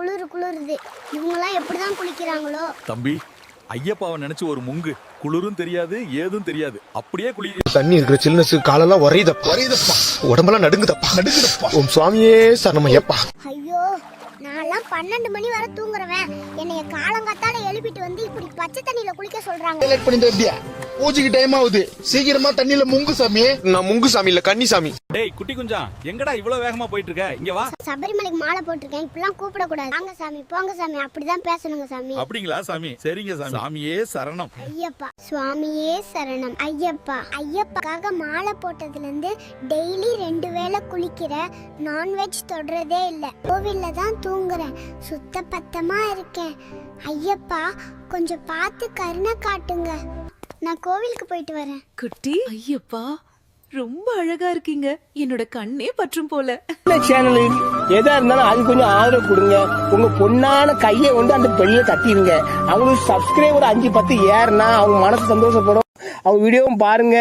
குளிருது. இவங்கெல்லாம் எப்படிதான் குளிக்கிறாங்களோ? தம்பி, ஐயப்பாவை நினைச்சு ஒரு முங்கு. குளிரும் தெரியாது, ஏதும் தெரியாது, அப்படியே குளி. தண்ணி இருக்கிற சில்னஸ் காலெல்லாம் வரையுதப்பா, உடம்பெல்லாம் நடுங்குதப்பா. ஓம் சுவாமியே சரணமையப்பா. ஐயோ, நான்லாம் 12 மணி வரை தூங்குறவன். என்னைய காலங்காத்தால எழுப்பிட்டு வந்து இப்படி பச்சை தண்ணியில குளிக்க சொல்றாங்க. பூஜைக்கு டைம் ஆகுது, சீக்கிரமா தண்ணியில முங்கு சாமி. நான் முங்கு சாமி இல்ல கன்னி சாமி. டேய் குட்டி குஞ்சா, எங்கடா இவ்வளவு வேகமா போயிட்டு இருக்க? இங்க வா. சபரிமலைக்கு மாலை போட்டிருக்கேன், இப்படிலாம் கூப்பிட கூடாது. வாங்க சாமி, போங்க சாமி, அப்படிதான் பேசணுங்க சாமி. அப்படிங்களா சாமி? சரிங்க சாமி. சாமியே சரணம். ஐயப்பா, சுவாமியே சரணம். ஐயப்பா, ஐயப்பாக்காக மாலை போட்டதுல இருந்து டெய்லி 2 வேளை குளிக்கிற, நான்வெஜ் தொடுறதே இல்ல. கோவில்ல தான் தூங்குறேன், சுத்த பத்தமா இருக்கேன். ஐயப்பா, கொஞ்சம் பார்த்து கருணை காட்டுங்க. நான் கோவிலுக்கு போயிட்டு வரேன். குட்டி, ஐயப்பா ரொம்ப அழகா இருக்கீங்க. என்னோட கண்ணே பற்றும் போல. சேனல் எதா இருந்தாலும் அது கொஞ்சம் ஆதரவு கொடுங்க. உங்க பொண்ணான கையை கொண்டு அந்த பெல்ல தட்டிடுங்க. அவங்களுக்கு சப்ஸ்கிரைபர் 5-10 ஏறுனா அவங்க மனசு சந்தோஷப்படும். அவங்க வீடியோவும் பாருங்க,